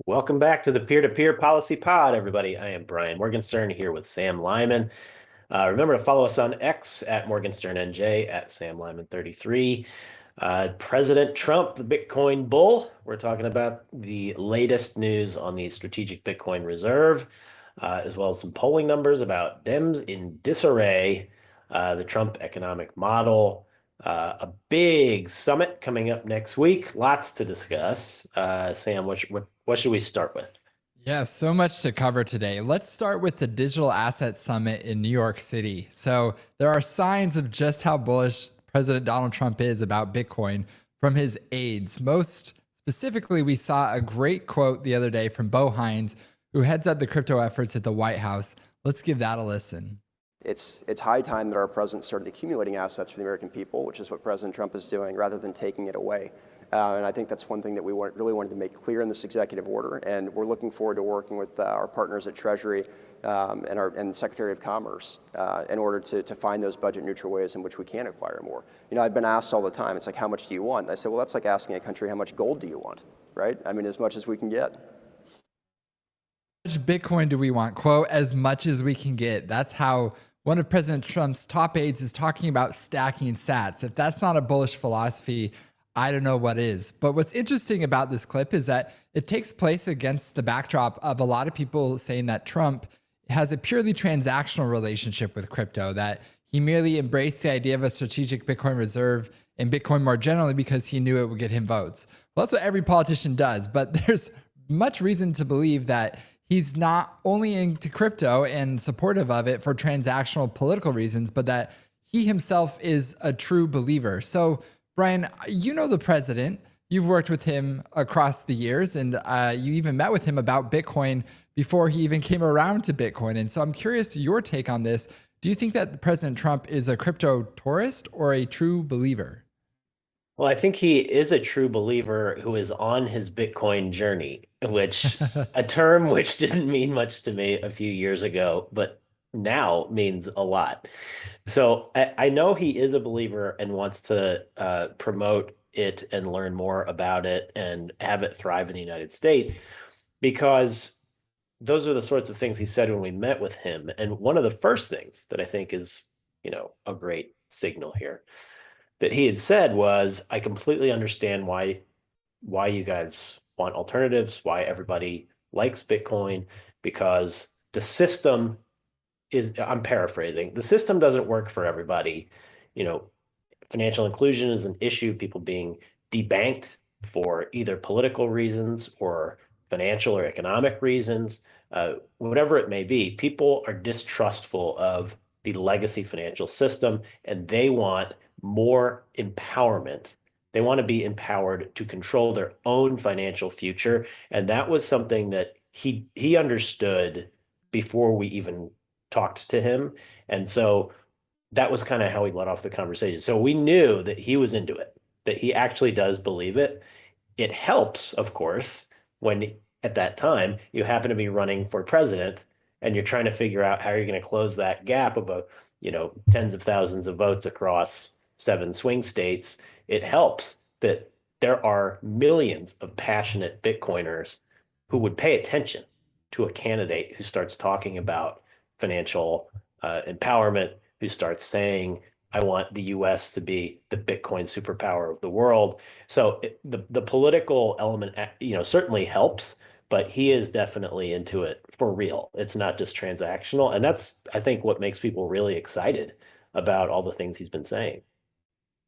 Welcome back to the Peer-to-Peer Policy Pod, everybody. I am Brian Morgenstern here with Sam Lyman. Remember to follow us on X at MorgensternNJ, at Sam Lyman 33. President Trump, the Bitcoin bull. We're talking about the latest news on the strategic Bitcoin reserve, as well as some polling numbers about Dems in disarray, the Trump economic model, a big summit coming up next week. Lots to discuss. Sam, what should we start with? Yeah, so much to cover today. Let's start with the Digital Asset Summit in New York City. So, there are signs of just how bullish President Donald Trump is about Bitcoin from his aides. Most specifically, we saw a great quote the other day from Bo Hines, who heads up the crypto efforts at the White House. Let's give that a listen. It's high time that our president started accumulating assets for the American people, which is what President Trump is doing, rather than taking it away. And I think that's one thing that we really wanted to make clear in this executive order. And we're looking forward to working with our partners at Treasury and the Secretary of Commerce in order to find those budget-neutral ways in which we can acquire more. You know, I've been asked all the time, it's like, how much do you want? And I said, well, that's like asking a country, how much gold do you want, right? I mean, as much as we can get. How much Bitcoin do we want? Quote, as much as we can get. That's how one of President Trump's top aides is talking about stacking sats. If that's not a bullish philosophy, I don't know what is. But what's interesting about this clip is that it takes place against the backdrop of a lot of people saying that Trump has a purely transactional relationship with crypto, that he merely embraced the idea of a strategic Bitcoin reserve and Bitcoin more generally because he knew it would get him votes. Well, that's what every politician does, but there's much reason to believe that he's not only into crypto and supportive of it for transactional political reasons, but that he himself is a true believer. So, Brian, you know the president. You've worked with him across the years, and you even met with him about Bitcoin before he even came around to Bitcoin. And so I'm curious your take on this. Do you think that President Trump is a crypto tourist or a true believer? Well, I think he is a true believer who is on his Bitcoin journey, which a term which didn't mean much to me a few years ago, but now means a lot. So I know he is a believer and wants to promote it and learn more about it and have it thrive in the United States, because those are the sorts of things he said when we met with him. And one of the first things that I think is, a great signal here that he had said was, I completely understand why you guys want alternatives, why everybody likes Bitcoin, because the system is, I'm paraphrasing, the system doesn't work for everybody. You know, financial inclusion is an issue, people being debanked for either political reasons or financial or economic reasons, whatever it may be. People are distrustful of the legacy financial system, and they want more empowerment. They want to be empowered to control their own financial future. And that was something that he understood before we even talked to him. And so that was kind of how he led off the conversation. So we knew that he was into it, that he actually does believe it. It helps, of course, when at that time you happen to be running for president and you're trying to figure out how you're going to close that gap of tens of thousands of votes across 7 swing states. It helps that there are millions of passionate Bitcoiners who would pay attention to a candidate who starts talking about financial empowerment, who starts saying, I want the US to be the Bitcoin superpower of the world. So the political element, certainly helps, but he is definitely into it for real. It's not just transactional. And that's, I think, what makes people really excited about all the things he's been saying.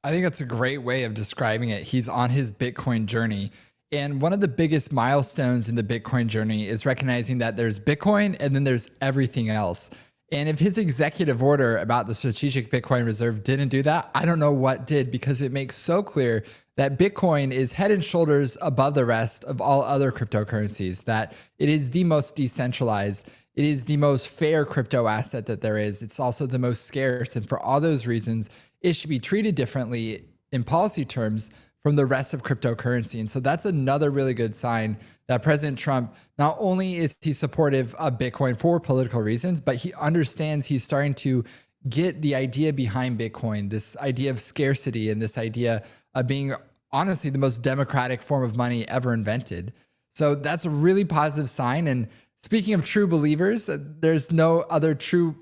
I think that's a great way of describing it. He's on his Bitcoin journey. And one of the biggest milestones in the Bitcoin journey is recognizing that there's Bitcoin and then there's everything else. And if his executive order about the strategic Bitcoin reserve didn't do that, I don't know what did, because it makes so clear that Bitcoin is head and shoulders above the rest of all other cryptocurrencies, that it is the most decentralized. It is the most fair crypto asset that there is. It's also the most scarce. And for all those reasons, it should be treated differently in policy terms from the rest of cryptocurrency. And so that's another really good sign that President Trump, not only is he supportive of Bitcoin for political reasons, but he understands he's starting to get the idea behind Bitcoin, this idea of scarcity and this idea of being honestly the most democratic form of money ever invented. So that's a really positive sign. And speaking of true believers, there's no other true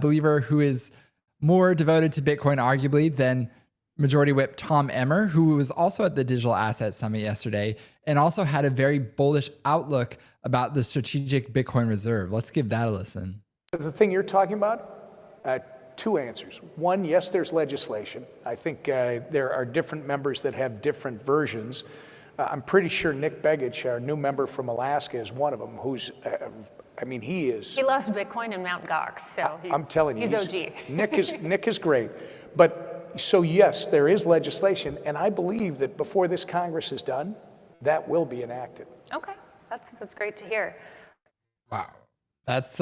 believer who is more devoted to Bitcoin, arguably, than Majority Whip Tom Emmer, who was also at the Digital Asset Summit yesterday and also had a very bullish outlook about the strategic Bitcoin reserve. Let's give that a listen. The thing you're talking about, two answers. One, yes, there's legislation. I think there are different members that have different versions. I'm pretty sure Nick Begich, our new member from Alaska, is one of them who's, he is. He loves Bitcoin and Mt. Gox, so I'm telling you. He's OG. Nick is great. But so yes, there is legislation, and I believe that before this Congress is done, that will be enacted. Okay, that's great to hear. Wow. That's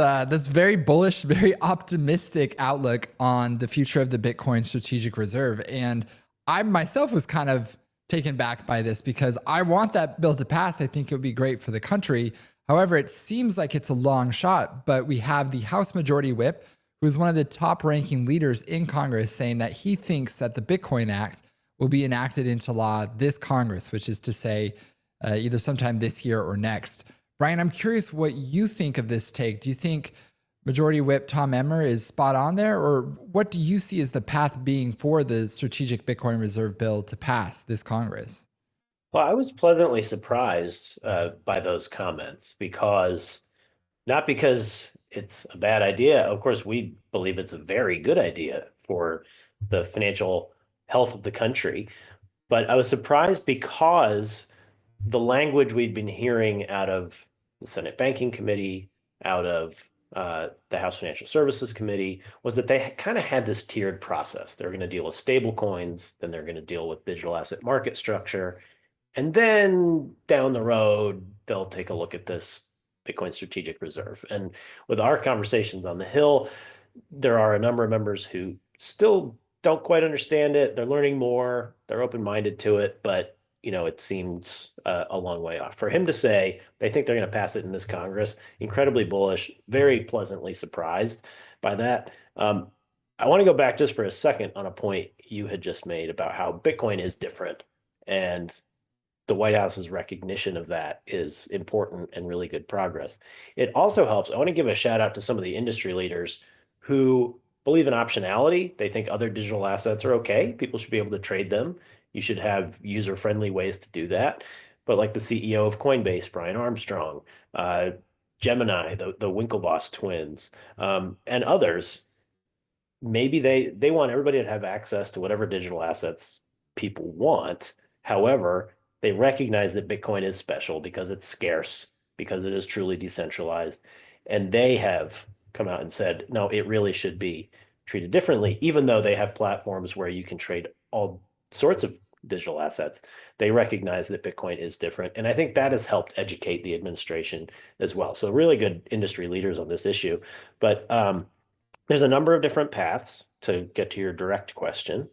very bullish, very optimistic outlook on the future of the Bitcoin strategic reserve. And I myself was kind of taken back by this because I want that bill to pass. I think it would be great for the country. However, it seems like it's a long shot, but we have the House Majority Whip, who is one of the top ranking leaders in Congress, saying that he thinks that the Bitcoin Act will be enacted into law this Congress, which is to say either sometime this year or next. Brian, I'm curious what you think of this take. Do you think Majority Whip Tom Emmer is spot on there, or what do you see as the path being for the strategic Bitcoin reserve bill to pass this Congress? Well, I was pleasantly surprised by those comments not because it's a bad idea. Of course, we believe it's a very good idea for the financial health of the country. But I was surprised because the language we'd been hearing out of the Senate Banking Committee, out of the House Financial Services Committee, was that they kind of had this tiered process. They're going to deal with stable coins, then they're going to deal with digital asset market structure, and then down the road, they'll take a look at this Bitcoin strategic reserve. And with our conversations on the Hill, there are a number of members who still don't quite understand it. They're learning more. They're open-minded to it, but it seems a long way off. For him to say they think they're going to pass it in this Congress, incredibly bullish, very pleasantly surprised by that. I want to go back just for a second on a point you had just made about how Bitcoin is different, and the White House's recognition of that is important and really good progress. It also helps. I want to give a shout out to some of the industry leaders who believe in optionality. They think other digital assets are okay. People should be able to trade them. You should have user-friendly ways to do that. But like the CEO of Coinbase, Brian Armstrong, Gemini, the Winklevoss twins, and others, maybe they want everybody to have access to whatever digital assets people want. However, they recognize that Bitcoin is special because it's scarce, because it is truly decentralized. And they have come out and said, no, it really should be treated differently, even though they have platforms where you can trade all sorts of digital assets. They recognize that Bitcoin is different. And I think that has helped educate the administration as well. So really good industry leaders on this issue. But there's a number of different paths to get to your direct question.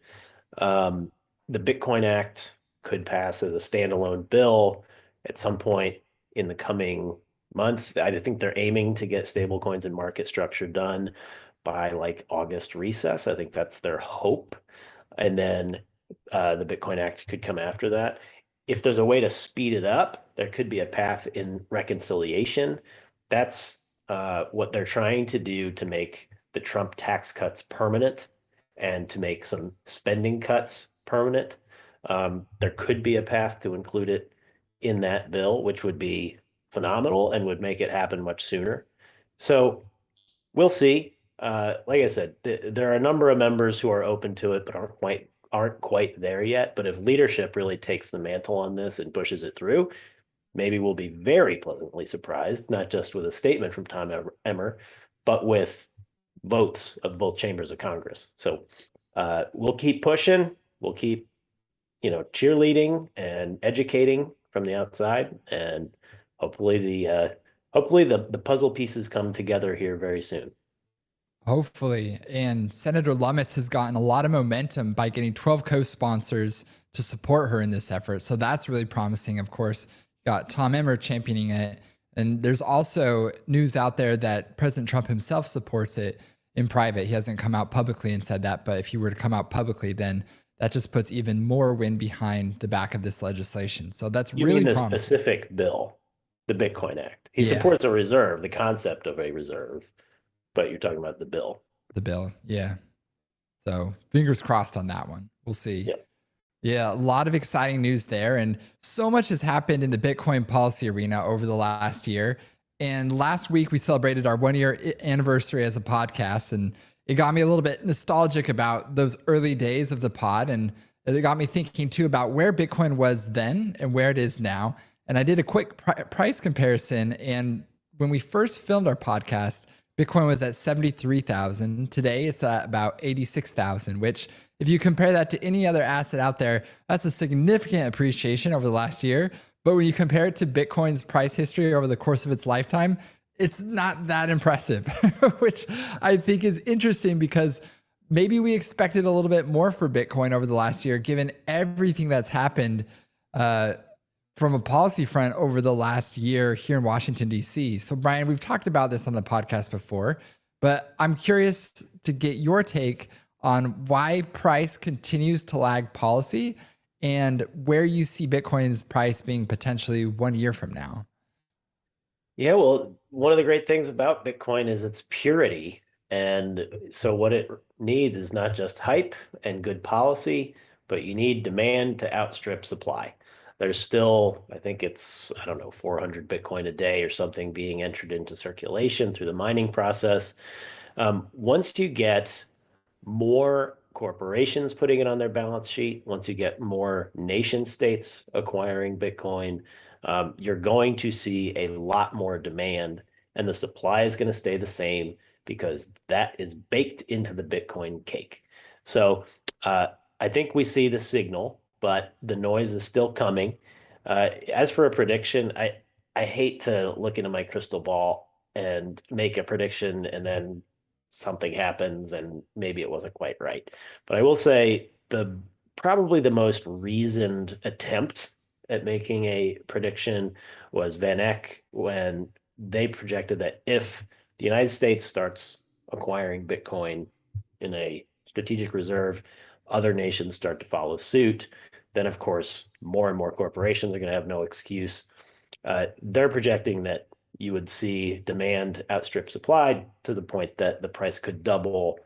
The Bitcoin Act could pass as a standalone bill at some point in the coming months. I think they're aiming to get stablecoins and market structure done by like August recess. I think that's their hope. And then the Bitcoin Act could come after that. If there's a way to speed it up, there could be a path in reconciliation. That's what they're trying to do to make the Trump tax cuts permanent and to make some spending cuts permanent. There could be a path to include it in that bill, which would be phenomenal and would make it happen much sooner. So we'll see. Like I said, there are a number of members who are open to it, but aren't quite there yet. But if leadership really takes the mantle on this and pushes it through, maybe we'll be very pleasantly surprised, not just with a statement from Tom Emmer, but with votes of both chambers of Congress. So we'll keep pushing. We'll keep, cheerleading and educating from the outside, and hopefully the puzzle pieces come together here very soon. Hopefully. And Senator Lummis has gotten a lot of momentum by getting 12 co-sponsors to support her in this effort. So that's really promising. Of course, got Tom Emmer championing it. And there's also news out there that President Trump himself supports it in private. He hasn't come out publicly and said that, but if he were to come out publicly, then that just puts even more wind behind the back of this legislation. So that's really promising. Specific bill. the Bitcoin Act. He Yeah. supports a reserve, the concept of a reserve, but you're talking about the bill. The bill. Yeah. So fingers crossed on that one. We'll see. Yep. Yeah, a lot of exciting news there. And so much has happened in the Bitcoin policy arena over the last year. And last week we celebrated our 1-year anniversary as a podcast. And it got me a little bit nostalgic about those early days of the pod. And it got me thinking too about where Bitcoin was then and where it is now. And I did a quick price comparison. And when we first filmed our podcast, Bitcoin was at 73,000. Today it's at about 86,000, which if you compare that to any other asset out there, that's a significant appreciation over the last year. But when you compare it to Bitcoin's price history over the course of its lifetime, it's not that impressive, which I think is interesting because maybe we expected a little bit more for Bitcoin over the last year, given everything that's happened from a policy front over the last year here in Washington, D.C. So, Brian, we've talked about this on the podcast before, but I'm curious to get your take on why price continues to lag policy and where you see Bitcoin's price being potentially 1 year from now. Yeah, well, one of the great things about Bitcoin is its purity. And so what it needs is not just hype and good policy, but you need demand to outstrip supply. There's still, I think it's, 400 Bitcoin a day or something being entered into circulation through the mining process. Once you get more corporations putting it on their balance sheet, once you get more nation states acquiring Bitcoin, you're going to see a lot more demand, and the supply is going to stay the same because that is baked into the Bitcoin cake. So I think we see the signal, but the noise is still coming. As for a prediction, I hate to look into my crystal ball and make a prediction and then something happens and maybe it wasn't quite right. But I will say probably the most reasoned attempt at making a prediction was Van Eck, when they projected that if the United States starts acquiring Bitcoin in a strategic reserve, other nations start to follow suit. Then, of course, more and more corporations are going to have no excuse. They're projecting that you would see demand outstrip supply to the point that the price could double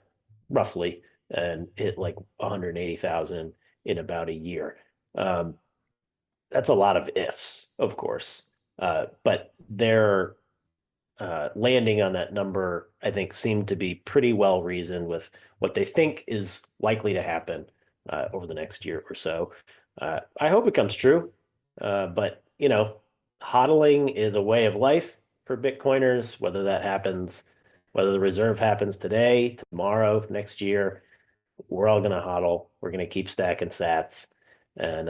roughly and hit like 180,000 in about a year. That's a lot of ifs, of course, but their landing on that number, I think, seemed to be pretty well reasoned with what they think is likely to happen over the next year or so. I hope it comes true, but hodling is a way of life for Bitcoiners, whether that happens, whether the reserve happens today, tomorrow, next year, we're all going to hodl. We're going to keep stacking sats and,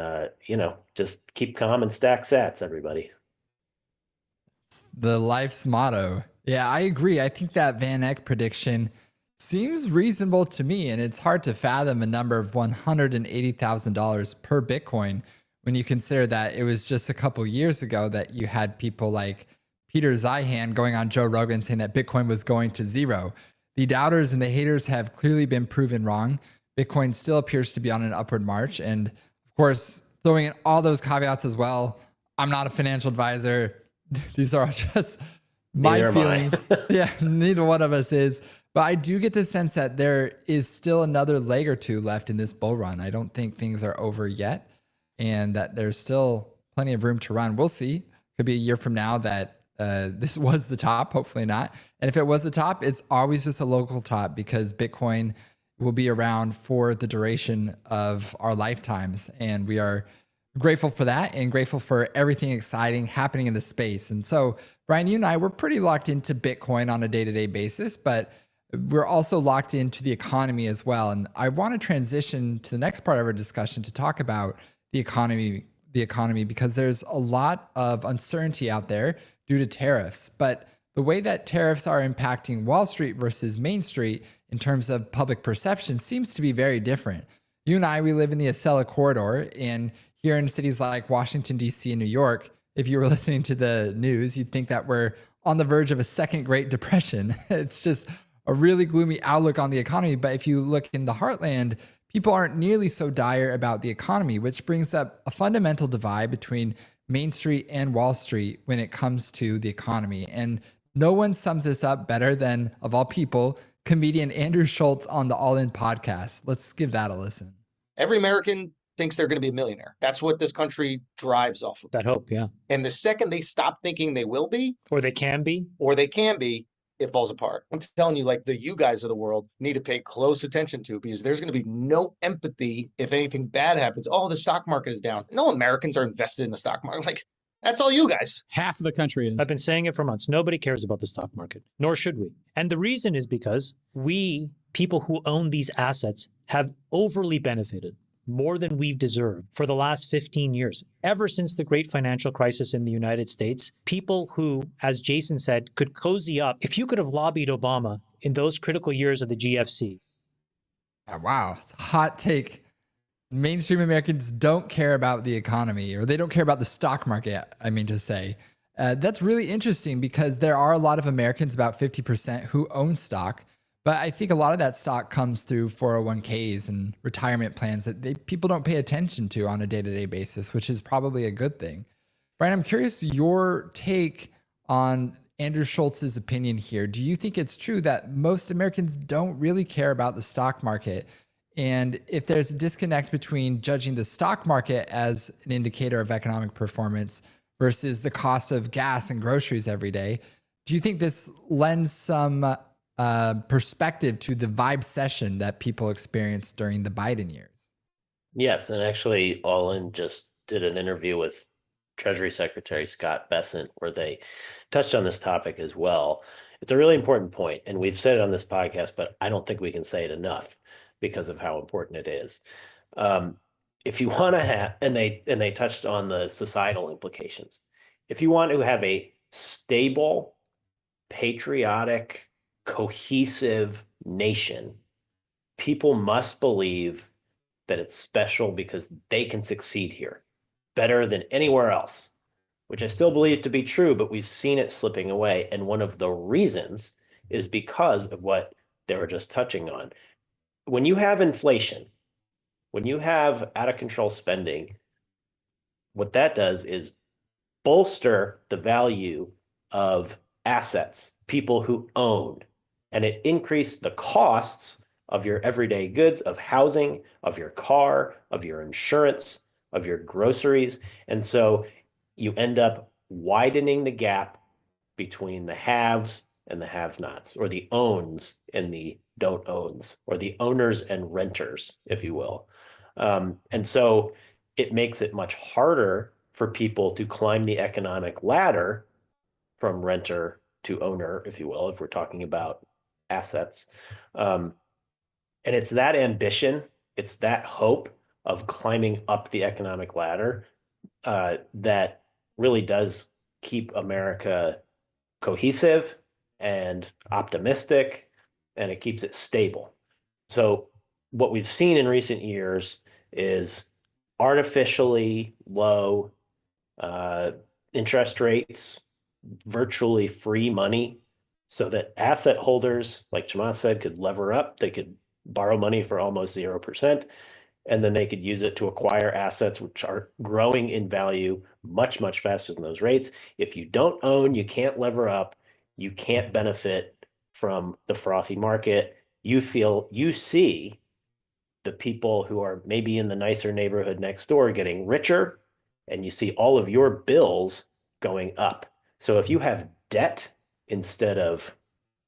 just keep calm and stack sats, everybody. It's the life's motto. Yeah, I agree. I think that Van Eck prediction seems reasonable to me, and it's hard to fathom a number of $180,000 per Bitcoin when you consider that it was just a couple years ago that you had people like Peter Zeihan going on Joe Rogan saying that Bitcoin was going to zero. The doubters and the haters have clearly been proven wrong. Bitcoin still appears to be on an upward march. And of course, throwing in all those caveats as well, I'm not a financial advisor. These are all just my feelings. Yeah, neither one of us is. But I do get the sense that there is still another leg or two left in this bull run. I don't think things are over yet, and that there's still plenty of room to run. We'll see. Could be a year from now that this was the top, hopefully not. And if it was the top, it's always just a local top because Bitcoin will be around for the duration of our lifetimes. And we are grateful for that and grateful for everything exciting happening in the space. And so, Brian, you and I, we're pretty locked into Bitcoin on a day-to-day basis, but we're also locked into the economy as well. And I want to transition to the next part of our discussion to talk about the economy because there's a lot of uncertainty out there due to tariffs. But the way that tariffs are impacting Wall Street versus Main Street in terms of public perception seems to be very different. You and I, we live in the Acela corridor, and here in cities like Washington, D.C. and New York, if you were listening to the news, you'd think that we're on the verge of a second Great Depression. It's just a really gloomy outlook on the economy. But if you look in the heartland, people aren't nearly so dire about the economy, which brings up a fundamental divide between Main Street and Wall Street when it comes to the economy. And no one sums this up better than, of all people, comedian Andrew Schultz on the All In podcast. Let's give that a listen. Every American thinks they're going to be a millionaire. That's what this country drives off of. That hope, yeah. And the second they stop thinking they will be, Or they can be. it falls apart. I'm telling you, like the you guys of the world need to pay close attention to, because there's going to be no empathy if anything bad happens. Oh, the stock market is down. No Americans are invested in the stock market. Like, that's all you guys. Half of the country is. I've been saying it for months. Nobody cares about the stock market, nor should we. And the reason is because we, people who own these assets, have overly benefited more than we've deserved for the last 15 years. Ever since the great financial crisis in the United States, people who, as Jason said, could cozy up. If you could have lobbied Obama in those critical years of the GFC. Wow, it's a hot take. Mainstream Americans don't care about the economy, or they don't care about the stock market, I mean to say. That's really interesting because there are a lot of Americans, about 50%, who own stock. But I think a lot of that stock comes through 401ks and retirement plans that people don't pay attention to on a day-to-day basis, which is probably a good thing. Brian, I'm curious your take on Andrew Schultz's opinion here. Do you think it's true that most Americans don't really care about the stock market? And if there's a disconnect between judging the stock market as an indicator of economic performance versus the cost of gas and groceries every day, do you think this lends some perspective to the vibe session that people experienced during the Biden years? Yes, and actually, All In just did an interview with Treasury Secretary Scott Bessent where they touched on this topic as well. It's a really important point, and we've said it on this podcast, but I don't think we can say it enough because of how important it is. If you want to have, and they touched on the societal implications. If you want to have a stable, patriotic, cohesive nation, people must believe that it's special because they can succeed here better than anywhere else, which I still believe to be true, but we've seen it slipping away. And one of the reasons is because of what they were just touching on. When you have inflation, when you have out of control spending, what that does is bolster the value of assets, people who own, and it increased the costs of your everyday goods, of housing, of your car, of your insurance, of your groceries. And so you end up widening the gap between the haves and the have-nots, or the owns and the don't owns, or the owners and renters, if you will. And so it makes it much harder for people to climb the economic ladder from renter to owner, if you will, if we're talking about assets. And it's that ambition, it's that hope of climbing up the economic ladder that really does keep America cohesive and optimistic, and it keeps it stable. So what we've seen in recent years is artificially low interest rates, virtually free money, so that asset holders, like Chamath said, could lever up. They could borrow money for almost 0%, and then they could use it to acquire assets which are growing in value much, much faster than those rates. If you don't own, you can't lever up, you can't benefit from the frothy market. You see the people who are maybe in the nicer neighborhood next door getting richer, and you see all of your bills going up. So if you have debt instead of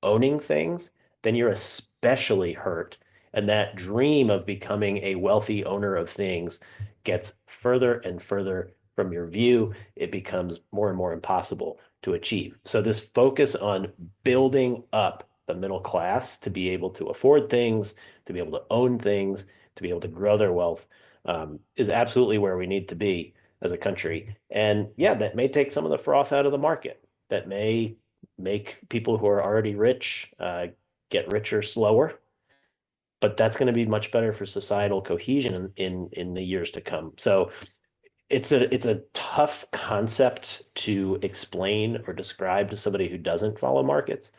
owning things, then you're especially hurt. And that dream of becoming a wealthy owner of things gets further and further from your view. It becomes more and more impossible to achieve. So this focus on building up the middle class to be able to afford things, to be able to own things, to be able to grow their wealth is absolutely where we need to be as a country. And yeah, that may take some of the froth out of the market. That may make people who are already rich get richer slower. But that's going to be much better for societal cohesion in the years to come. So it's a tough concept to explain or describe to somebody who doesn't follow markets,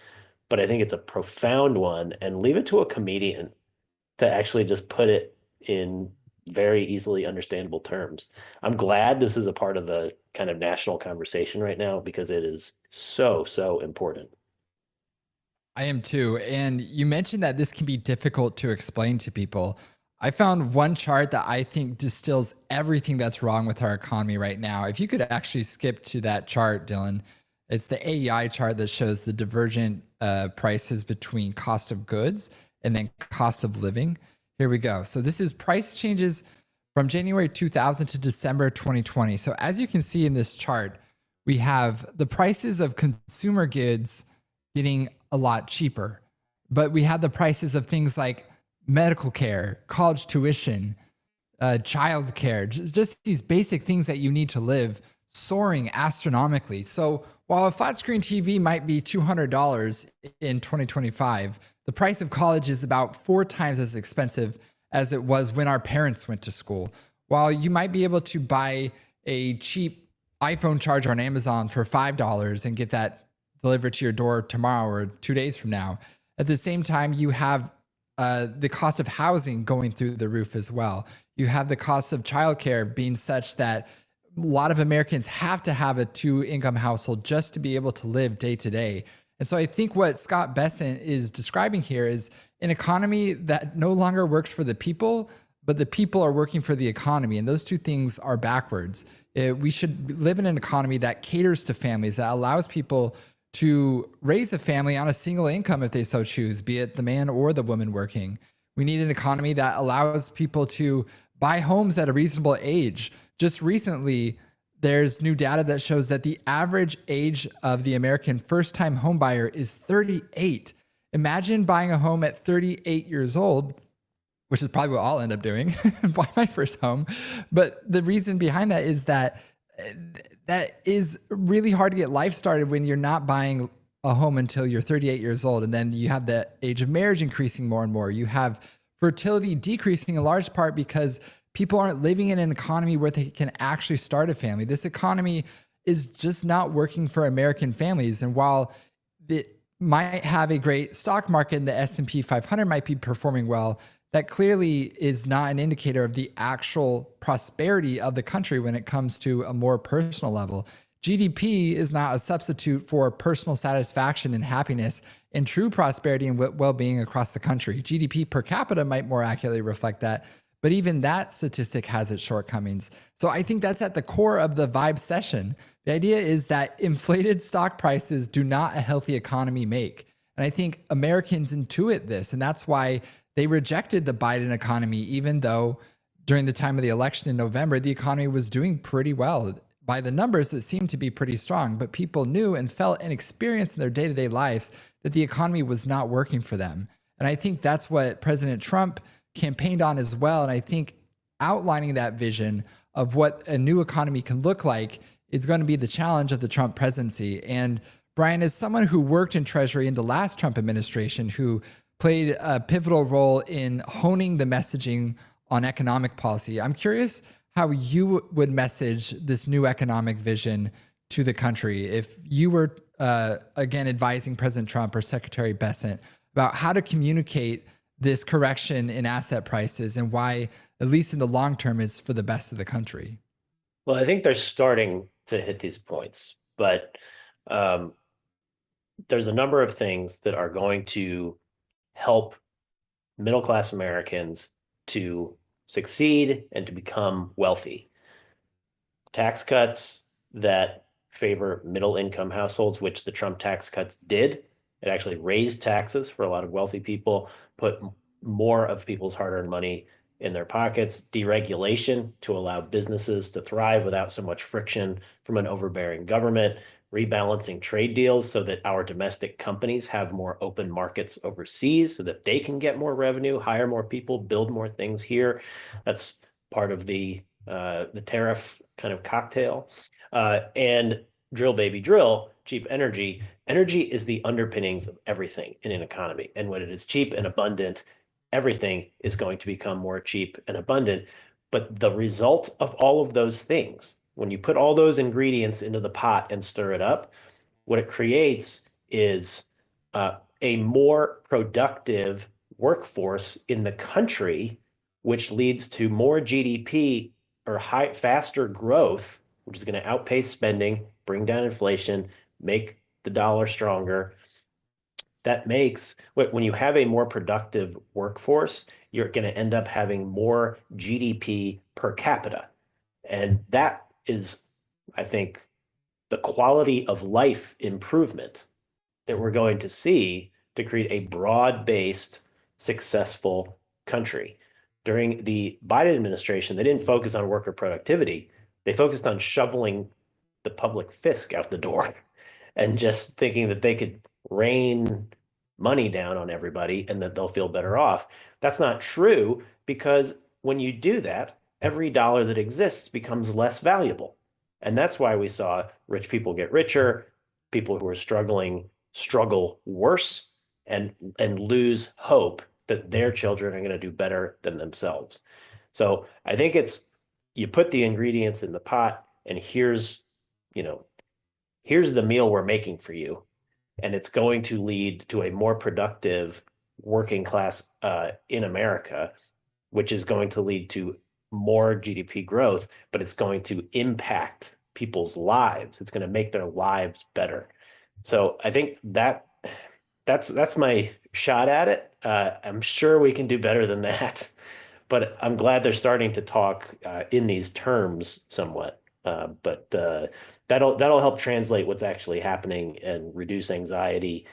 but I think it's a profound one, and leave it to a comedian to actually just put it in very easily understandable terms. I'm glad this is a part of the kind of national conversation right now because it is so, so important. I am too. And you mentioned that this can be difficult to explain to people. I found one chart that I think distills everything that's wrong with our economy right now. If you could actually skip to that chart, Dylan, it's the AEI chart that shows the divergent prices between cost of goods and then cost of living. Here we go. So this is price changes from January 2000 to December 2020. So as you can see in this chart, we have the prices of consumer goods getting a lot cheaper, but we have the prices of things like medical care, college tuition, child care, just these basic things that you need to live soaring astronomically. So while a flat screen TV might be $200 in 2025, the price of college is about 4 times as expensive as it was when our parents went to school. While you might be able to buy a cheap iPhone charger on Amazon for $5 and get that delivered to your door tomorrow or 2 days from now, at the same time, you have the cost of housing going through the roof as well. You have the cost of childcare being such that a lot of Americans have to have a 2-income household just to be able to live day to day. And so I think what Scott Bessent is describing here is an economy that no longer works for the people, but the people are working for the economy. And those two things are backwards. We should live in an economy that caters to families, that allows people to raise a family on a single income if they so choose, be it the man or the woman working. We need an economy that allows people to buy homes at a reasonable age. Just recently, there's new data that shows that the average age of the American first-time homebuyer is 38. Imagine buying a home at 38 years old, which is probably what I'll end up doing, buy my first home. But the reason behind that is that that is really hard to get life started when you're not buying a home until you're 38 years old. And then you have the age of marriage increasing more and more. You have fertility decreasing in large part because people aren't living in an economy where they can actually start a family. This economy is just not working for American families. And while it might have a great stock market and the S&P 500 might be performing well, that clearly is not an indicator of the actual prosperity of the country when it comes to a more personal level. GDP is not a substitute for personal satisfaction and happiness and true prosperity and well-being across the country. GDP per capita might more accurately reflect that, but even that statistic has its shortcomings. So I think that's at the core of the Vibe session. The idea is that inflated stock prices do not a healthy economy make. And I think Americans intuit this, and that's why they rejected the Biden economy, even though during the time of the election in November, the economy was doing pretty well. By the numbers, it seemed to be pretty strong, but people knew and felt and experienced in their day-to-day lives that the economy was not working for them. And I think that's what President Trump campaigned on as well. And I think outlining that vision of what a new economy can look like is going to be the challenge of the Trump presidency. And Brian, as someone who worked in Treasury in the last Trump administration, who played a pivotal role in honing the messaging on economic policy, I'm curious how you would message this new economic vision to the country if you were, again, advising President Trump or Secretary Bessent about how to communicate this correction in asset prices and why, at least in the long term, it's for the best of the country. Well, I think they're starting to hit these points, but there's a number of things that are going to help middle-class Americans to succeed and to become wealthy. Tax cuts that favor middle-income households, which the Trump tax cuts did. It actually raised taxes for a lot of wealthy people, put more of people's hard-earned money in their pockets, deregulation to allow businesses to thrive without so much friction from an overbearing government, rebalancing trade deals so that our domestic companies have more open markets overseas so that they can get more revenue, hire more people, build more things here. That's part of the tariff kind of cocktail. And drill, baby, drill, cheap energy. Energy is the underpinnings of everything in an economy. And when it is cheap and abundant, everything is going to become more cheap and abundant. But the result of all of those things, when you put all those ingredients into the pot and stir it up, what it creates is a more productive workforce in the country which leads to more GDP or faster growth, which is going to outpace spending, bring down inflation, make the dollar stronger. That makes, when you have a more productive workforce, you're going to end up having more GDP per capita. And that is, I think, the quality of life improvement that we're going to see to create a broad-based, successful country. During the Biden administration, they didn't focus on worker productivity. They focused on shoveling the public fisc out the door and just thinking that they could rain money down on everybody and that they'll feel better off. That's not true, because when you do that, every dollar that exists becomes less valuable. And that's why we saw rich people get richer, people who are struggling struggle worse, and lose hope that their children are going to do better than themselves. So I think it's, you put the ingredients in the pot, and here's the meal we're making for you. And it's going to lead to a more productive working class in America, which is going to lead to more GDP growth, but it's going to impact people's lives. It's going to make their lives better. So I think that's my shot at it. I'm sure we can do better than that, but I'm glad they're starting to talk in these terms somewhat. But that'll help translate what's actually happening and reduce anxiety.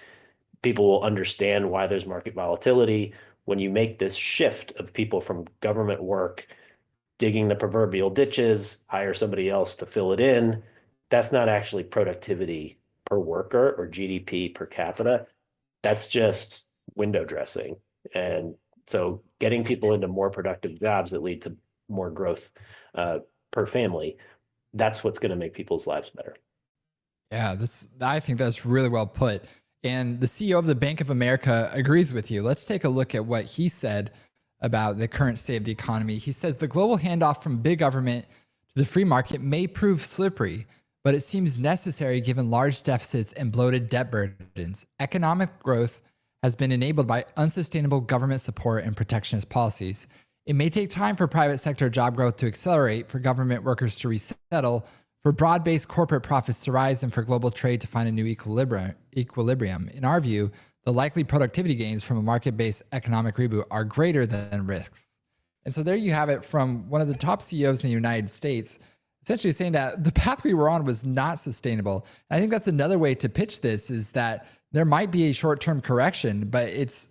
People will understand why there's market volatility. When you make this shift of people from government work, digging the proverbial ditches, hire somebody else to fill it in, that's not actually productivity per worker or GDP per capita. That's just window dressing. And so getting people into more productive jobs that lead to more growth per family, that's what's going to make people's lives better. Yeah, I think that's really well put. And the CEO of the Bank of America agrees with you. Let's take a look at what he said about the current state of the economy. He says the global handoff from big government to the free market may prove slippery, but it seems necessary given large deficits and bloated debt burdens. Economic growth has been enabled by unsustainable government support and protectionist policies. It may take time for private sector job growth to accelerate, for government workers to resettle, for broad-based corporate profits to rise, and for global trade to find a new equilibrium. In our view, the likely productivity gains from a market-based economic reboot are greater than risks. And so there you have it from one of the top CEOs in the United States, essentially saying that the path we were on was not sustainable. And I think that's another way to pitch this, is that there might be a short-term correction, but it's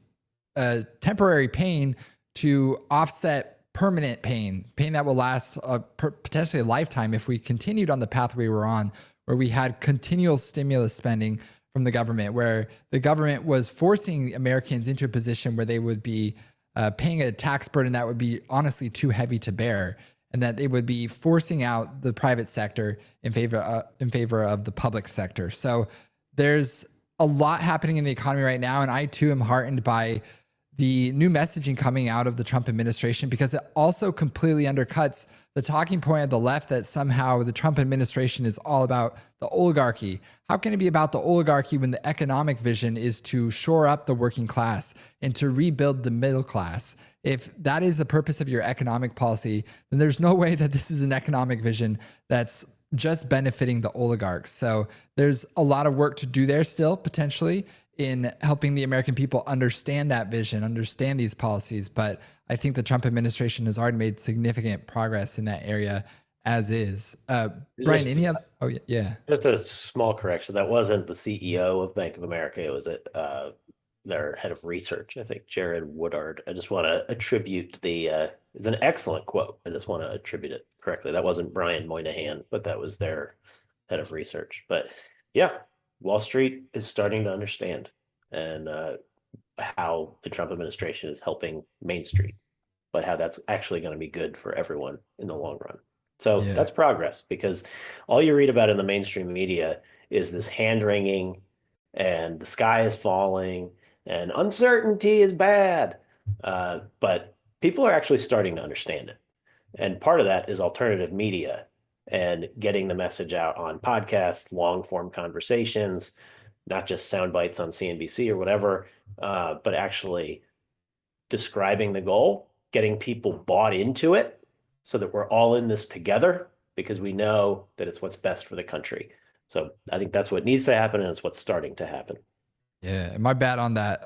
a temporary pain to offset permanent pain that will last potentially a lifetime if we continued on the path we were on, where we had continual stimulus spending from the government, where the government was forcing Americans into a position where they would be paying a tax burden that would be honestly too heavy to bear, and that they would be forcing out the private sector in favor of the public sector. So there's a lot happening in the economy right now, and I too am heartened by the new messaging coming out of the Trump administration, because it also completely undercuts the talking point of the left that somehow the Trump administration is all about the oligarchy. How can it be about the oligarchy when the economic vision is to shore up the working class and to rebuild the middle class? If that is the purpose of your economic policy, then there's no way that this is an economic vision that's just benefiting the oligarchs. So there's a lot of work to do there still, potentially, in helping the American people understand that vision, understand these policies. But I think the Trump administration has already made significant progress in that area as is. Brian, any other? Oh, yeah. Just a small correction. That wasn't the CEO of Bank of America. It was their head of research, I think, Jared Woodard. I just want to attribute it's an excellent quote. I just want to attribute it correctly. That wasn't Brian Moynihan, but that was their head of research. But yeah, Wall Street is starting to understand and how the Trump administration is helping Main Street, but how that's actually going to be good for everyone in the long run. So that's progress, because all you read about in the mainstream media is this hand-wringing and the sky is falling and uncertainty is bad. But people are actually starting to understand it. And part of that is alternative media and getting the message out on podcasts, long form conversations, not just sound bites on CNBC or whatever, but actually describing the goal getting people bought into it so that we're all in this together because we know that it's what's best for the country. So I think that's what needs to happen, and it's what's starting to happen. Yeah, my bad on that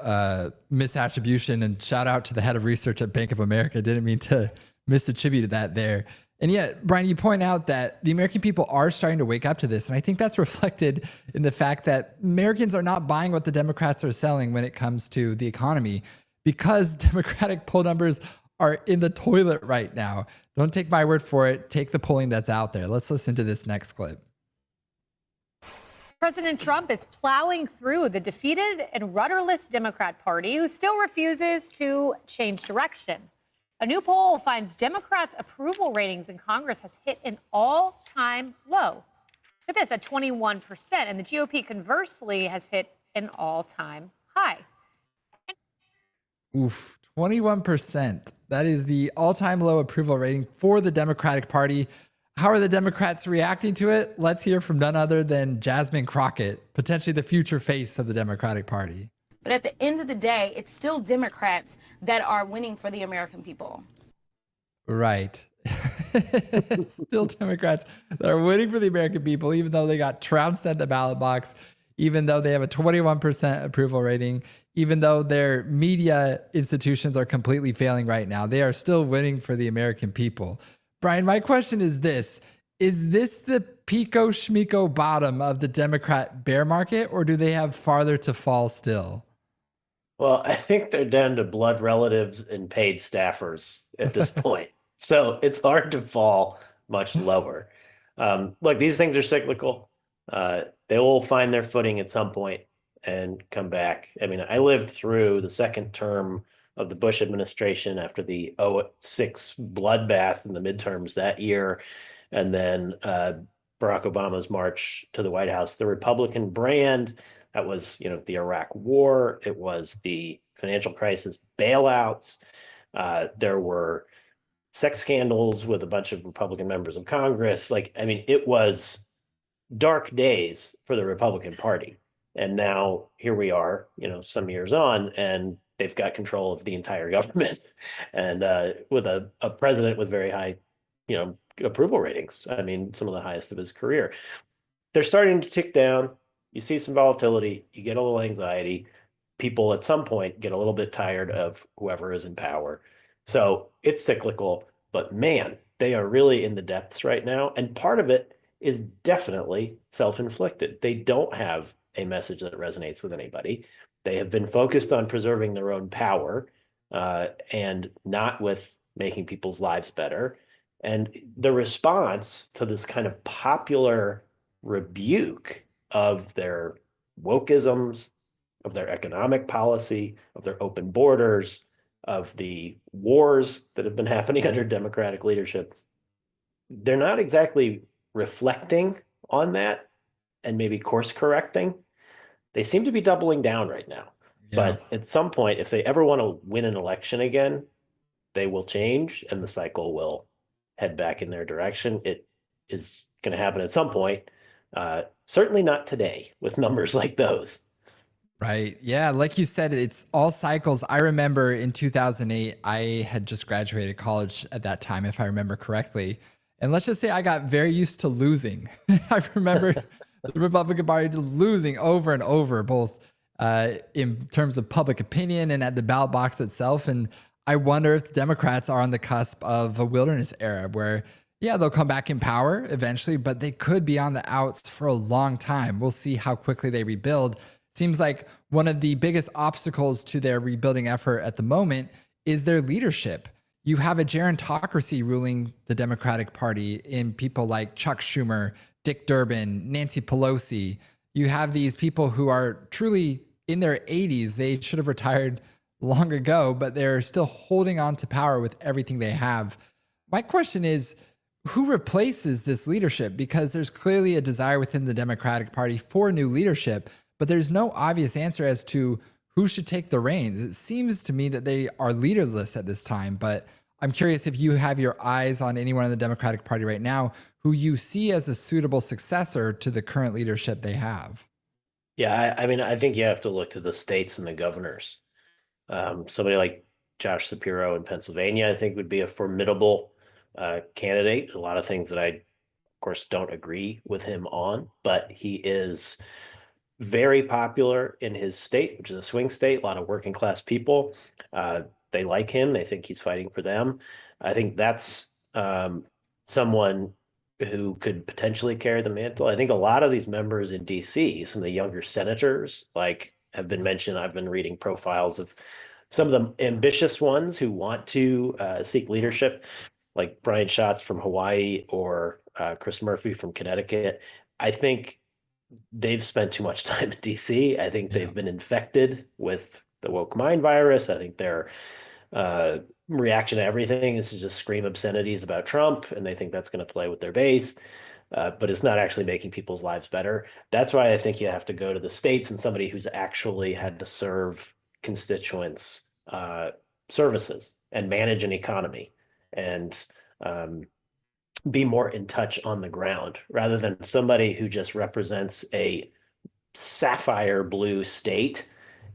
misattribution, and shout out to the head of research at Bank of America. Didn't mean to misattribute that there. And yet, Brian, you point out that the American people are starting to wake up to this. And I think that's reflected in the fact that Americans are not buying what the Democrats are selling when it comes to the economy, because Democratic poll numbers are in the toilet right now. Don't take my word for it. Take the polling that's out there. Let's listen to this next clip. President Trump is plowing through the defeated and rudderless Democrat Party, who still refuses to change direction. A new poll finds Democrats' approval ratings in Congress has hit an all-time low. Look at this, at 21%, and the GOP conversely has hit an all-time high. Oof, 21%. That is the all-time low approval rating for the Democratic Party. How are the Democrats reacting to it? Let's hear from none other than Jasmine Crockett, potentially the future face of the Democratic Party. But at the end of the day, it's still Democrats that are winning for the American people. Right. It's still Democrats that are winning for the American people, even though they got trounced at the ballot box, even though they have a 21% approval rating, even though their media institutions are completely failing right now. They are still winning for the American people. Brian, my question is this. Is this the Pico Schmico bottom of the Democrat bear market, or do they have farther to fall still? Well, I think they're down to blood relatives and paid staffers at this point. So it's hard to fall much lower. Look, these things are cyclical. They will find their footing at some point and come back. I mean, I lived through the second term of the Bush administration after the 2006 bloodbath in the midterms that year, and then Barack Obama's march to the White House. The Republican brand, that was, the Iraq War. It was the financial crisis bailouts. There were sex scandals with a bunch of Republican members of Congress. It was dark days for the Republican Party. And now here we are, some years on, and they've got control of the entire government, and with a president with very high, approval ratings. I mean, some of the highest of his career. They're starting to tick down. You see some volatility. You get a little anxiety. People at some point get a little bit tired of whoever is in power. So it's cyclical, but man, they are really in the depths right now. And part of it is definitely self-inflicted. They don't have a message that resonates with anybody. They have been focused on preserving their own power and not with making people's lives better. And the response to this kind of popular rebuke of their wokeisms, of their economic policy, of their open borders, of the wars that have been happening under Democratic leadership, they're not exactly reflecting on that and maybe course correcting. They seem to be doubling down right now. Yeah. But at some point, if they ever want to win an election again, they will change and the cycle will head back in their direction. It is going to happen at some point. Certainly not today with numbers like those. Right. Yeah. Like you said, it's all cycles. I remember in 2008, I had just graduated college at that time, if I remember correctly. And let's just say I got very used to losing. I remember the Republican Party losing over and over, both in terms of public opinion and at the ballot box itself. And I wonder if the Democrats are on the cusp of a wilderness era where, yeah, they'll come back in power eventually, but they could be on the outs for a long time. We'll see how quickly they rebuild. Seems like one of the biggest obstacles to their rebuilding effort at the moment is their leadership. You have a gerontocracy ruling the Democratic Party in people like Chuck Schumer, Dick Durbin, Nancy Pelosi. You have these people who are truly in their 80s. They should have retired long ago, but they're still holding on to power with everything they have. My question is, who replaces this leadership? Because there's clearly a desire within the Democratic Party for new leadership, but there's no obvious answer as to who should take the reins. It seems to me that they are leaderless at this time, but I'm curious if you have your eyes on anyone in the Democratic Party right now who you see as a suitable successor to the current leadership they have. Yeah, I think you have to look to the states and the governors. Somebody like Josh Shapiro in Pennsylvania, I think, would be a formidable candidate. A lot of things that I, of course, don't agree with him on, but he is very popular in his state, which is a swing state. A lot of working class people, they like him. They think he's fighting for them. I think that's someone who could potentially carry the mantle. I think a lot of these members in DC, some of the younger senators, like have been mentioned. I've been reading profiles of some of the ambitious ones who want to seek leadership, like Brian Schatz from Hawaii or Chris Murphy from Connecticut. I think they've spent too much time in DC. I think they've been infected with the woke mind virus. I think their reaction to everything is to just scream obscenities about Trump, and they think that's going to play with their base. But it's not actually making people's lives better. That's why I think you have to go to the states and somebody who's actually had to serve constituents services and manage an economy and be more in touch on the ground rather than somebody who just represents a sapphire blue state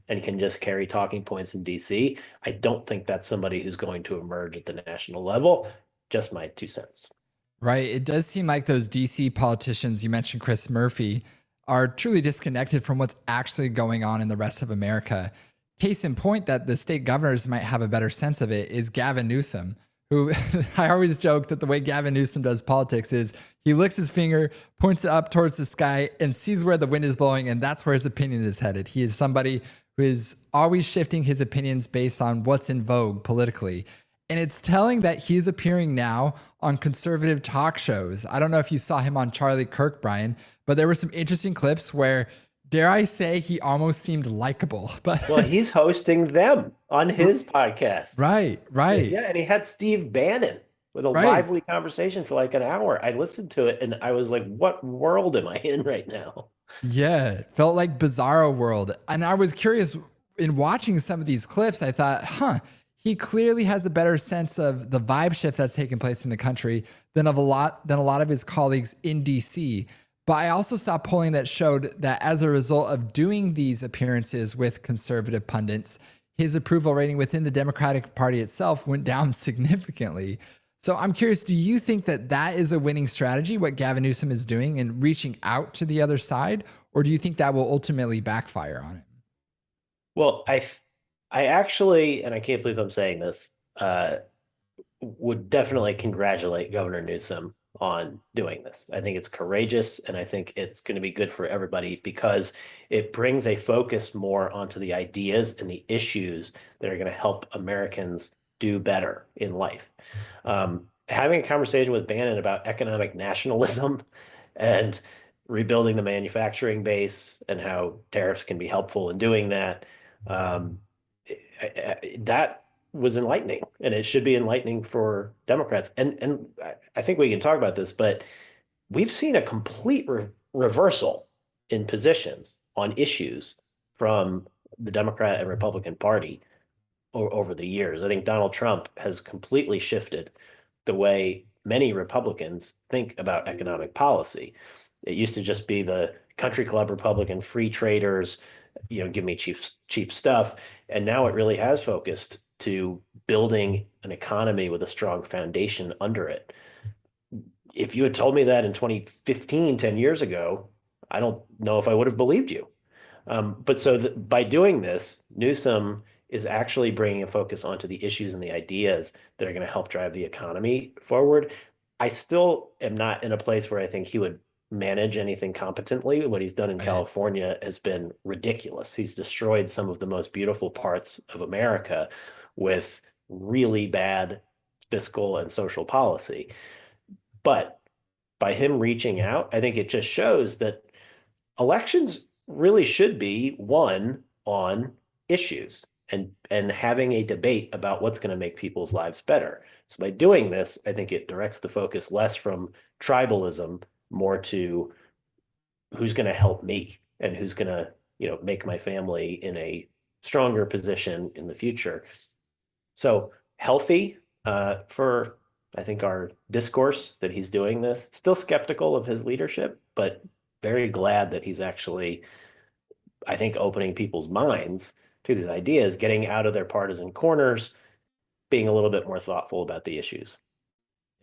and can just carry talking points in DC. I don't think that's somebody who's going to emerge at the national level. Just my 2 cents. Right. It does seem like those DC politicians, you mentioned Chris Murphy, are truly disconnected from what's actually going on in the rest of America. Case in point that the state governors might have a better sense of it is Gavin Newsom, who I always joke that the way Gavin Newsom does politics is he licks his finger, points it up towards the sky, and sees where the wind is blowing, and that's where his opinion is headed. He is somebody who is always shifting his opinions based on what's in vogue politically. And it's telling that he's appearing now on conservative talk shows. I don't know if you saw him on Charlie Kirk, Brian, but there were some interesting clips where, dare I say, he almost seemed likable. But well, he's hosting them on his podcast. Right. Yeah, and he had Steve Bannon with a lively conversation for like an hour. I listened to it and I was like, what world am I in right now? Yeah, it felt like Bizarro World. And I was curious, in watching some of these clips, I thought, he clearly has a better sense of the vibe shift that's taking place in the country than a lot of his colleagues in DC. But I also saw polling that showed that as a result of doing these appearances with conservative pundits, his approval rating within the Democratic Party itself went down significantly. So I'm curious, do you think that that is a winning strategy, what Gavin Newsom is doing and reaching out to the other side? Or do you think that will ultimately backfire on him? Well, I actually, and I can't believe I'm saying this, would definitely congratulate Governor Newsom on doing this. I think it's courageous, and I think it's going to be good for everybody because it brings a focus more onto the ideas and the issues that are going to help Americans do better in life. Having a conversation with Bannon about economic nationalism and rebuilding the manufacturing base and how tariffs can be helpful in doing that, that was enlightening, and it should be enlightening for Democrats. And I think we can talk about this, but we've seen a complete reversal in positions on issues from the Democrat and Republican Party over the years. I think Donald Trump has completely shifted the way many Republicans think about economic policy. It used to just be the country club Republican, free traders, give me cheap stuff. And now it really has focused to building an economy with a strong foundation under it. If you had told me that in 2015, 10 years ago, I don't know if I would have believed you. But so by doing this, Newsom is actually bringing a focus onto the issues and the ideas that are going to help drive the economy forward. I still am not in a place where I think he would manage anything competently. What he's done in California has been ridiculous. He's destroyed some of the most beautiful parts of America with really bad fiscal and social policy. But by him reaching out, I think it just shows that elections really should be won on issues and having a debate about what's going to make people's lives better. So by doing this, I think it directs the focus less from tribalism, more to who's going to help me and who's going to, make my family in a stronger position in the future. So healthy for, I think, our discourse that he's doing this. Still skeptical of his leadership, but very glad that he's actually, I think, opening people's minds to these ideas, getting out of their partisan corners, being a little bit more thoughtful about the issues.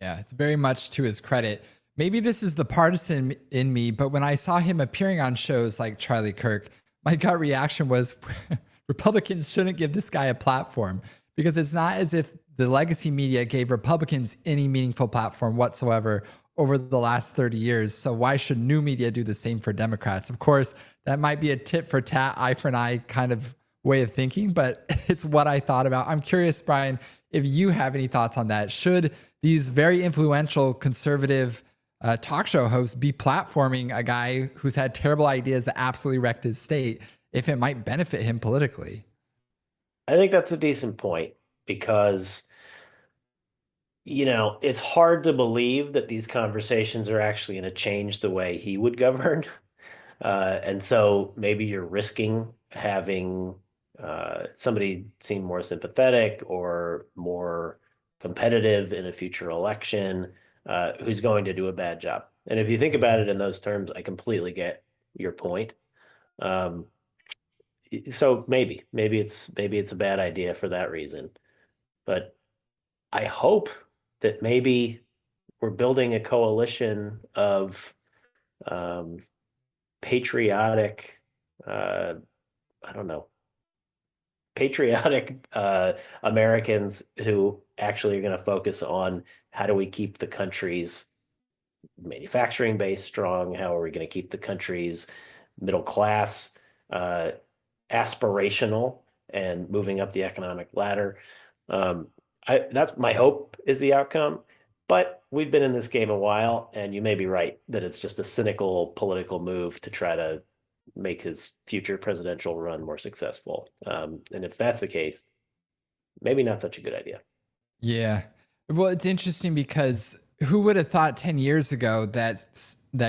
Yeah, it's very much to his credit. Maybe this is the partisan in me, but when I saw him appearing on shows like Charlie Kirk, my gut reaction was Republicans shouldn't give this guy a platform, because it's not as if the legacy media gave Republicans any meaningful platform whatsoever over the last 30 years. So why should new media do the same for Democrats? Of course, that might be a tit for tat, eye for an eye kind of way of thinking, but it's what I thought about. I'm curious, Brian, if you have any thoughts on that. Should these very influential conservative talk show hosts be platforming a guy who's had terrible ideas that absolutely wrecked his state if it might benefit him politically? I think that's a decent point, because it's hard to believe that these conversations are actually going to change the way he would govern. And so maybe you're risking having somebody seem more sympathetic or more competitive in a future election who's going to do a bad job. And if you think about it in those terms, I completely get your point. So maybe it's a bad idea for that reason. But I hope that maybe we're building a coalition of patriotic, patriotic Americans who actually are going to focus on how do we keep the country's manufacturing base strong? How are we going to keep the country's middle class aspirational and moving up the economic ladder? That's my hope is the outcome, but we've been in this game a while, and you may be right that it's just a cynical political move to try to make his future presidential run more successful. And if that's the case, maybe not such a good idea. Yeah. Well, it's interesting because who would have thought 10 years ago that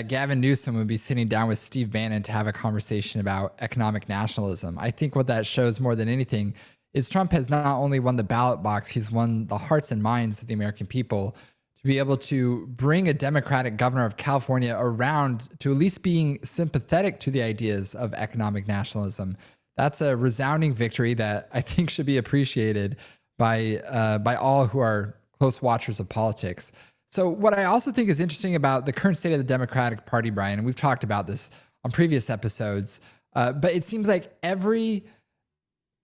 Gavin Newsom would be sitting down with Steve Bannon to have a conversation about economic nationalism? I think what that shows more than anything is Trump has not only won the ballot box, he's won the hearts and minds of the American people to be able to bring a Democratic governor of California around to at least being sympathetic to the ideas of economic nationalism. That's a resounding victory that I think should be appreciated by all who are close watchers of politics. So what I also think is interesting about the current state of the Democratic Party, Brian, and we've talked about this on previous episodes, but it seems like every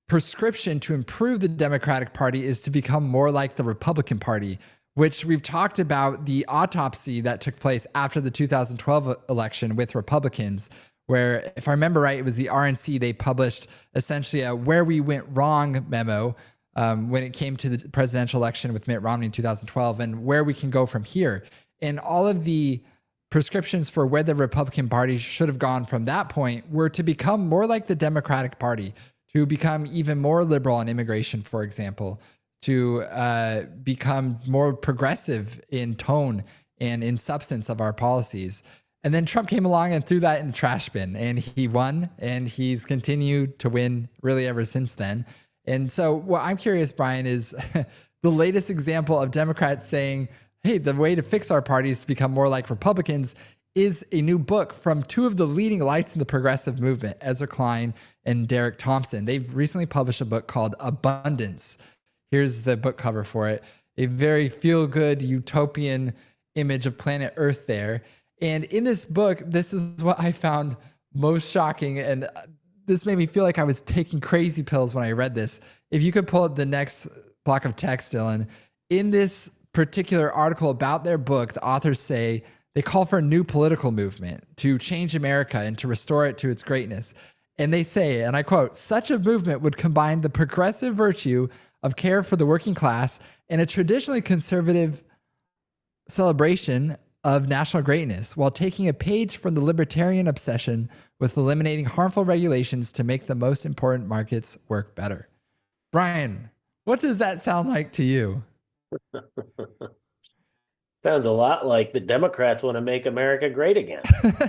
prescription to improve the Democratic Party is to become more like the Republican Party, which we've talked about the autopsy that took place after the 2012 election with Republicans, where, if I remember right, it was the RNC. They published essentially a where we went wrong memo when it came to the presidential election with Mitt Romney in 2012 and where we can go from here. And all of the prescriptions for where the Republican Party should have gone from that point were to become more like the Democratic Party, to become even more liberal on immigration, for example, to become more progressive in tone and in substance of our policies. And then Trump came along and threw that in the trash bin, and he won, and he's continued to win really ever since then. And so what I'm curious, Brian, is the latest example of Democrats saying, hey, the way to fix our party is to become more like Republicans, is a new book from two of the leading lights in the progressive movement, Ezra Klein and Derek Thompson. They've recently published a book called Abundance. Here's the book cover for it. A very feel-good utopian image of planet Earth there. And in this book, this is what I found most shocking. And this made me feel like I was taking crazy pills when I read this. If you could pull up the next block of text, Dylan. In this particular article about their book, the authors say they call for a new political movement to change America and to restore it to its greatness. And they say, and I quote, such a movement would combine the progressive virtue of care for the working class and a traditionally conservative celebration of national greatness, while taking a page from the libertarian obsession with eliminating harmful regulations to make the most important markets work better. Brian, what does that sound like to you? Sounds a lot like the Democrats want to make America great again.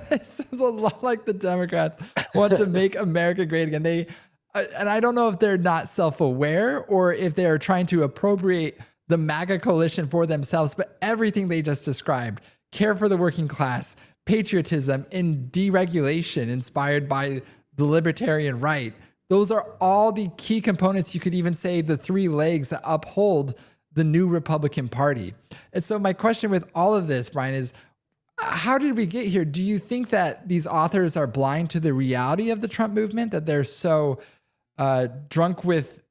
It sounds a lot like the Democrats want to make America great again. And I don't know if they're not self-aware or if they're trying to appropriate the MAGA coalition for themselves, but everything they just described, care for the working class, patriotism, and deregulation inspired by the libertarian right, those are all the key components. You could even say the three legs that uphold the new Republican Party. And so my question with all of this, Brian, is how did we get here? Do you think that these authors are blind to the reality of the Trump movement, that they're so drunk with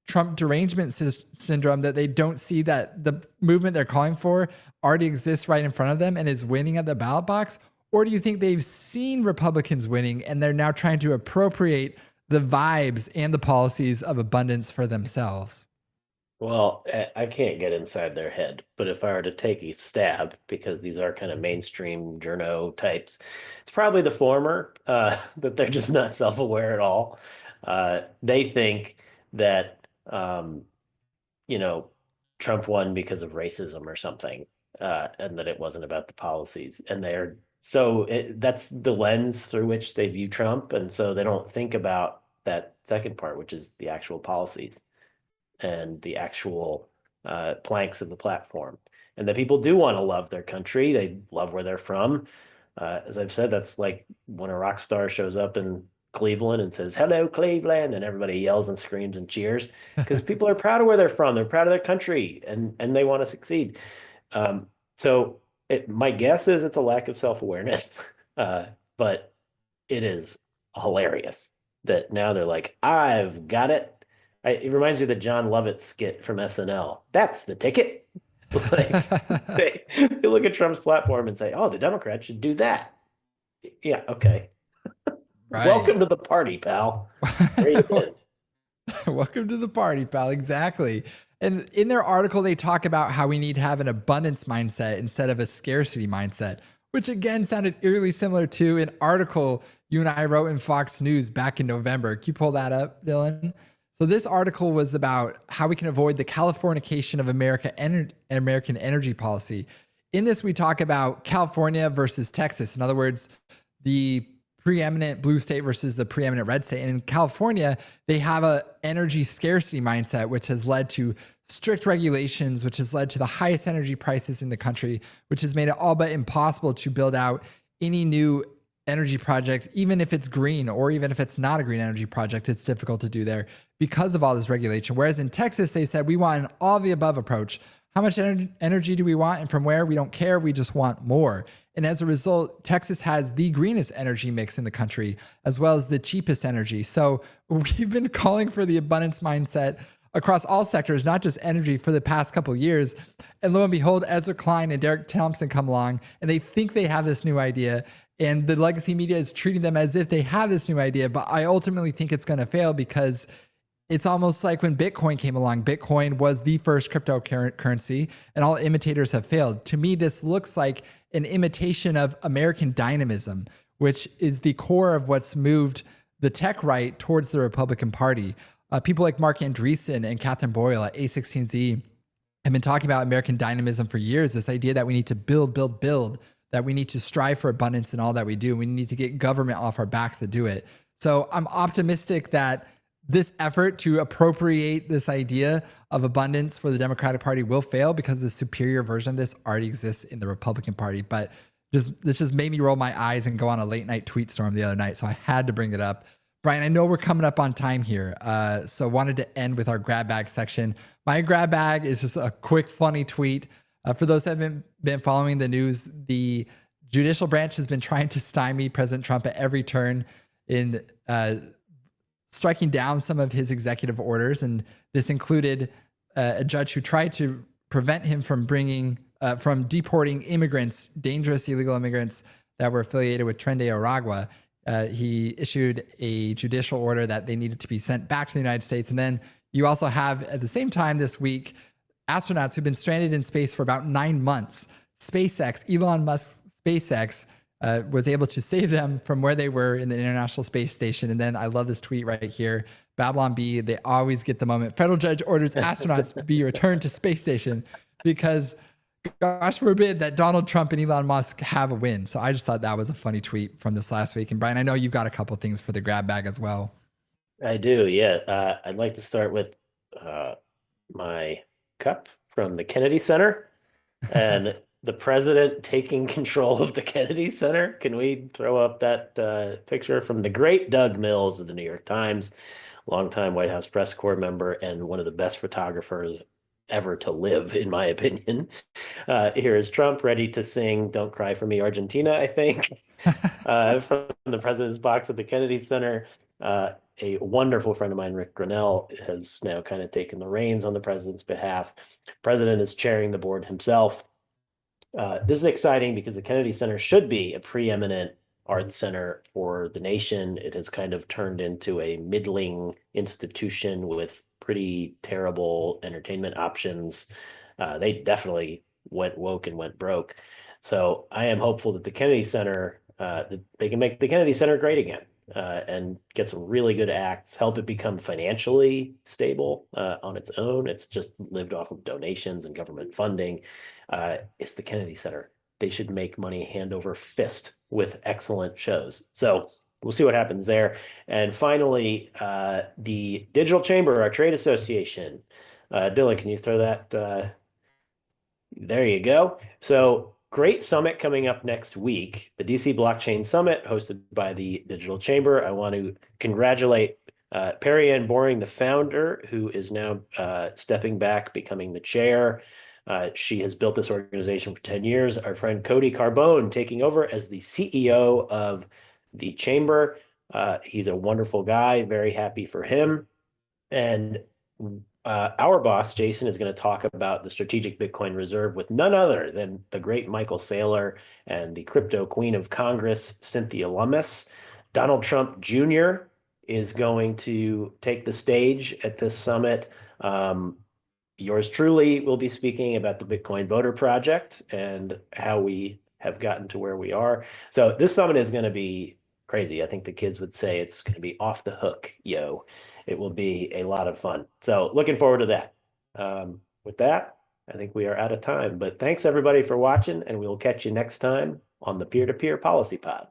Trump derangement syndrome that they don't see that the movement they're calling for already exists right in front of them and is winning at the ballot box? Or do you think they've seen Republicans winning and they're now trying to appropriate the vibes and the policies of abundance for themselves? Well, I can't get inside their head, but if I were to take a stab, because these are kind of mainstream journo types, it's probably the former, that they're just not self-aware at all. They think that, Trump won because of racism or something, and that it wasn't about the policies. And that's the lens through which they view Trump. And so they don't think about that second part, which is the actual policies and the actual planks of the platform. And that people do want to love their country. They love where they're from. As I've said, that's like when a rock star shows up in Cleveland and says, "Hello, Cleveland," and everybody yells and screams and cheers because people are proud of where they're from. They're proud of their country and they want to succeed. My guess is it's a lack of self-awareness, but it is hilarious that now they're like, "I've got it." It reminds me of the John Lovett skit from SNL. That's the ticket. They look at Trump's platform and say, "Oh, the Democrats should do that." Yeah, okay. Right. Welcome to the party, pal. Welcome to the party, pal. Exactly. And in their article, they talk about how we need to have an abundance mindset instead of a scarcity mindset, which again sounded eerily similar to an article you and I wrote in Fox News back in November. Can you pull that up, Dylan? So this article was about how we can avoid the Californication of American energy policy. In this, we talk about California versus Texas. In other words, the preeminent blue state versus the preeminent red state. And in California, they have an energy scarcity mindset, which has led to strict regulations, which has led to the highest energy prices in the country, which has made it all but impossible to build out any new energy project, even if it's green or even if it's not a green energy project. It's difficult to do there because of all this regulation. Whereas in Texas, they said, we want an all of the above approach. How much energy do we want? And from where? We don't care. We just want more. And as a result, Texas has the greenest energy mix in the country, as well as the cheapest energy. So we've been calling for the abundance mindset across all sectors, not just energy, for the past couple of years. And lo and behold, Ezra Klein and Derek Thompson come along and they think they have this new idea. And the legacy media is treating them as if they have this new idea. But I ultimately think it's going to fail because it's almost like when Bitcoin came along. Bitcoin was the first cryptocurrency and all imitators have failed. To me, this looks like an imitation of American dynamism, which is the core of what's moved the tech right towards the Republican Party. People like Mark Andreessen and Catherine Boyle at A16Z have been talking about American dynamism for years, this idea that we need to build, that we need to strive for abundance in all that we do. We need to get government off our backs to do it. So I'm optimistic that this effort to appropriate this idea of abundance for the Democratic Party will fail because the superior version of this already exists in the Republican Party. But this just made me roll my eyes and go on a late night tweet storm the other night. So I had to bring it up. Brian, I know we're coming up on time here. So wanted to end with our grab bag section. My grab bag is just a quick, funny tweet. For those who haven't been following the news, the judicial branch has been trying to stymie President Trump at every turn in striking down some of his executive orders. And this included a judge who tried to prevent him from deporting immigrants, dangerous illegal immigrants that were affiliated with Tren de Aragua. He issued a judicial order that they needed to be sent back to the United States. And then you also have, at the same time this week, astronauts who've been stranded in space for about 9 months. SpaceX, Elon Musk's SpaceX, was able to save them from where they were in the International Space Station. And then I love this tweet right here. Babylon Bee, they always get the moment. Federal judge orders astronauts to be returned to space station because gosh forbid that Donald Trump and Elon Musk have a win. So I just thought that was a funny tweet from this last week. And Brian, I know you've got a couple things for the grab bag as well. I do, yeah. I'd like to start with my cup from the Kennedy Center. And the president taking control of the Kennedy Center. Can we throw up that picture from the great Doug Mills of the New York Times, longtime White House press corps member and one of the best photographers ever to live, in my opinion. Here is Trump ready to sing "Don't Cry for Me, Argentina," I think, from the president's box at the Kennedy Center. A wonderful friend of mine, Rick Grinnell, has now kind of taken the reins on the president's behalf. President is chairing the board himself. This is exciting because the Kennedy Center should be a preeminent art center for the nation. It has kind of turned into a middling institution with pretty terrible entertainment options. They definitely went woke and went broke. So I am hopeful that the Kennedy Center, that they can make the Kennedy Center great again. And get some really good acts, help it become financially stable on its own. It's just lived off of donations and government funding. It's the Kennedy Center. They should make money hand over fist with excellent shows. So we'll see what happens there. And finally, the Digital Chamber, our trade association. Dylan, can you throw that? There you go. So great summit coming up next week, the DC Blockchain Summit hosted by the Digital Chamber. I want to congratulate Perry-Ann Boring, the founder, who is now stepping back, becoming the chair. She has built this organization for 10 years. Our friend Cody Carbone taking over as the CEO of the Chamber. He's a wonderful guy, very happy for him. And our boss, Jason, is going to talk about the Strategic Bitcoin Reserve with none other than the great Michael Saylor and the crypto queen of Congress, Cynthia Lummis. Donald Trump Jr. is going to take the stage at this summit. Yours truly will be speaking about the Bitcoin Voter Project and how we have gotten to where we are. So this summit is going to be crazy. I think the kids would say it's going to be off the hook, yo. It will be a lot of fun. So looking forward to that. With that, I think we are out of time. But thanks everybody for watching, and we will catch you next time on the Peer-to-Peer Policy Pod.